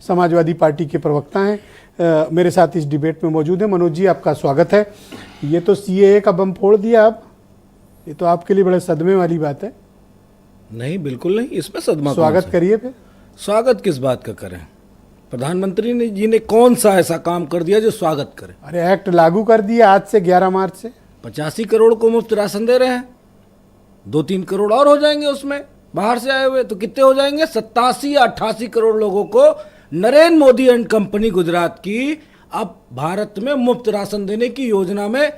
Samajwadi party के प्रवक्ता हैं। मेरे साथ इस डिबेट में मौजूद हैं। मनोज जी, आपका स्वागत है। ये तो सीएए का बम फोड़ दिया आप, ये तो आपके लिए बड़े सदमे वाली बात है। नहीं, बिल्कुल नहीं, इसमें सदमा स्वागत करिए फिर। स्वागत किस बात का करें? प्रधानमंत्री जी ने कौन सा ऐसा काम कर दिया जो स्वागत करें? अरे एक्ट लागू कर दिया आज से 11 मार्च से। 85 करोड़ को मुफ्त राशन दे रहे हैं, 2-3 करोड़ और हो जाएंगे उसमें बाहर से आए हुए, तो कितने हो जाएंगे? 87 या 88 करोड़ लोगों को नरेंद्र मोदी एंड कंपनी गुजरात की अब भारत में मुफ्त राशन देने की योजना में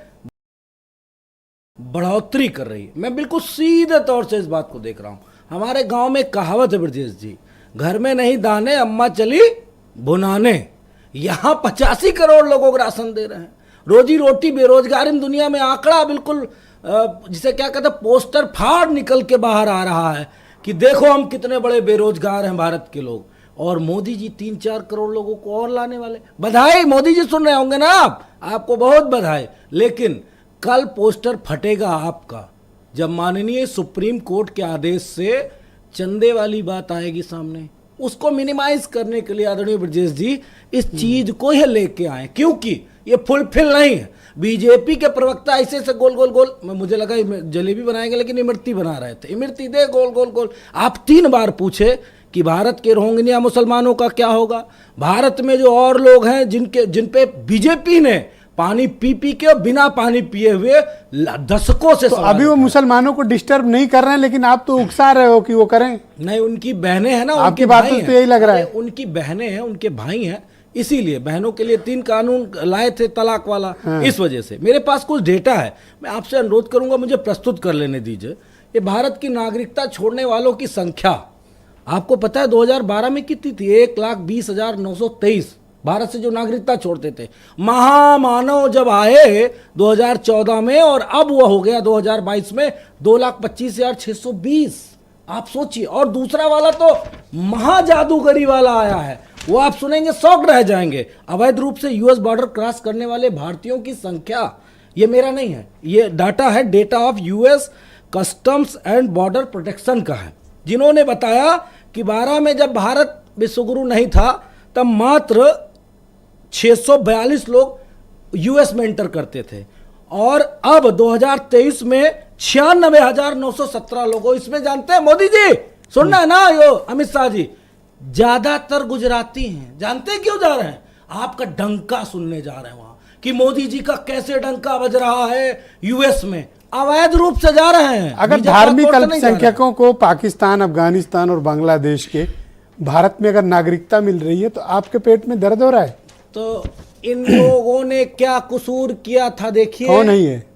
बढ़ोतरी कर रही है। मैं बिल्कुल सीधे तौर से इस बात को देख रहा हूं। हमारे गांव में कहावत है ब्रजेश जी, घर में नहीं दाने अम्मा चली भुनाने। यहां 85 करोड़ लोगों को राशन दे रहे हैं। रोजी रोटी बेरोजगारी दुनिया में आंकड़ा बिल्कुल जिसे क्या कहते हैं, पोस्टर फाड़ निकल के बाहर आ रहा है कि देखो हम कितने बड़े बेरोजगार हैं भारत के लोग। और मोदी जी 3-4 करोड़ लोगों को और लाने वाले। बधाई, मोदी जी सुन रहे होंगे ना आपको बहुत बधाई। लेकिन कल पोस्टर फटेगा आपका जब माननीय सुप्रीम कोर्ट के आदेश से चंदे वाली बात आएगी सामने। उसको मिनिमाइज करने के लिए आदरणीय ब्रजेश जी इस चीज को ही लेके आए, क्योंकि ये फुलफिल नहीं है। बीजेपी के प्रवक्ता ऐसे से गोल गोल गोल, मुझे लगा जलेबी बनाएंगे लेकिन इमरती बना रहे थे। इमरती दे गोल गोल गोल। आप 3 बार पूछे कि भारत के रोहिंग्या मुसलमानों का क्या होगा, भारत में जो और लोग हैं जिन पे बीजेपी ने पानी पी पी के और बिना पानी पिए हुए दशकों से तो अभी वो मुसलमानों को डिस्टर्ब नहीं कर रहे हैं, लेकिन आप तो उकसा रहे हो कि वो करें। नहीं, उनकी बहनें हैं ना, आपकी बात तो यही लग रहा है। उनकी बहनें हैं, उनके भाई हैं, इसीलिए बहनों के लिए 3 कानून लाए थे तलाक वाला। इस वजह से मेरे पास कुछ डेटा है, मैं आपसे अनुरोध करूंगा मुझे प्रस्तुत कर लेने दीजिए। ये भारत की नागरिकता छोड़ने वालों की संख्या आपको पता है 2012 में कितनी थी? 1,20,923 भारत से जो नागरिकता छोड़ते थे। महामानव जब आए 2014 में, और अब वो हो गया 2022 में 2,25,620। आप सोचिए। और दूसरा वाला तो महाजादूगरी वाला आया है, वो आप सुनेंगे शॉक्ड रह जाएंगे। अवैध रूप से यूएस बॉर्डर क्रॉस करने वाले भारतीयों की संख्या, ये मेरा नहीं है, ये डाटा है, data of US customs and border protection का है, जिन्होंने बताया कि 12 में जब भारत विश्वगुरु नहीं था तब मात्र 642 लोग यूएस में एंटर करते थे, और अब 2023 में 96,917 लोगों। इसमें जानते हैं मोदी जी, सुनना है ना यो अमित शाह जी, ज्यादातर गुजराती हैं। जानते हैं क्यों जा रहे हैं? आपका डंका सुनने जा रहे हैं वहां कि मोदी जी का कैसे डंका बज रहा है यूएस में। अवैध रूप से जा रहे हैं। अगर धार्मिक अल्पसंख्यकों को पाकिस्तान, अफगानिस्तान और बांग्लादेश के भारत में अगर नागरिकता मिल रही है तो आपके पेट में दर्द हो रहा है? तो इन लोगों ने क्या कसूर किया था देखिए। कौन नहीं है?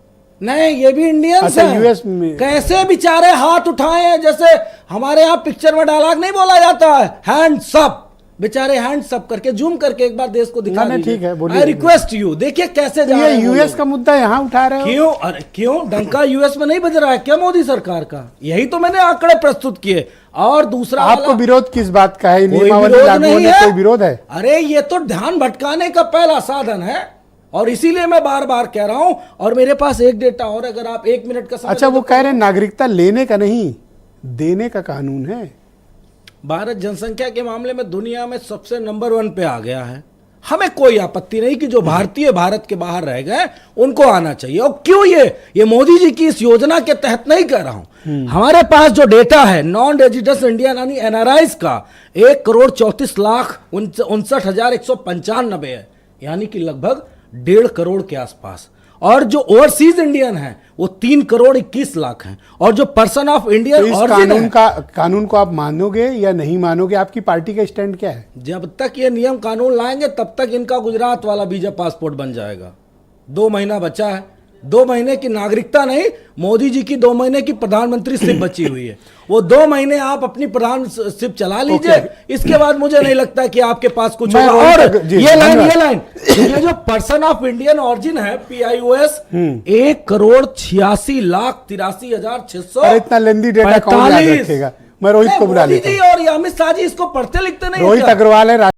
नहीं, ये भी इंडियंस हैं। यूएस में कैसे बेचारे हाथ उठाए हैं, जैसे हमारे यहाँ पिक्चर में डायलॉग नहीं बोला जाता है, हैंड्स अप। बेचारे हैंड्स अप करके जूम करके एक बार देश को दिखा दीजिए। ठीक है, बोलिए। I request you. देखिए कैसे जा रहे हैं यूएस का मुद्दा यहाँ उठा रहे हो। क्यों? अरे क्यों डंका यूएस में नहीं बज रहा है क्या मोदी सरकार का? यही तो मैंने आंकड़े प्रस्तुत किए। और दूसरा, आपको विरोध किस बात का है? नियमावली लागू होने में कोई विरोध है? अरे ये तो ध्यान भटकाने का पहला साधन है, और इसीलिए मैं बार बार कह रहा हूं। और मेरे पास एक डेटा और, अगर आप 1 मिनट का समय। अच्छा, वो कह रहे हैं नागरिकता लेने का नहीं, देने का कानून है। भारत जनसंख्या के मामले में दुनिया में सबसे नंबर 1 पे आ गया है। हमें कोई आपत्ति नहीं कि जो भारतीय भारत के बाहर रह गए उनको आना चाहिए। और क्यों ये मोदी जी की इस योजना के तहत नहीं कह रहा हूं। हमारे पास जो डेटा है नॉन रेजिडेंस इंडियन यानी एनआरआईज का 1,34,59,195 है, यानी कि लगभग 1.5 करोड़ के आसपास। और जो ओवरसीज इंडियन है वो 3,21,00,000 हैं। और जो पर्सन ऑफ इंडियन कानून को आप मानोगे या नहीं मानोगे? आपकी पार्टी का स्टैंड क्या है? जब तक ये नियम कानून लाएंगे तब तक इनका गुजरात वाला वीजा पासपोर्ट बन जाएगा। 2 महीना बचा है, 2 महीने की नागरिकता नहीं, मोदी जी की 2 महीने की प्रधानमंत्री सिर्फ बची हुई है। वो 2 महीने आप अपनी प्रधानशिप चला लीजिए। इसके बाद मुझे नहीं लगता कि आपके पास कुछ होगा। और ये लाइन ये जो पर्सन ऑफ इंडियन ऑरिजिन है PIOS 1,86,83,600। इतना लेंदी डेटा कौन याद रखेगा? मैं रोहित को बुला लेता हूं। और अमित शाह जी इसको पढ़ते लिखते नहीं। रोहित अग्रवाल है।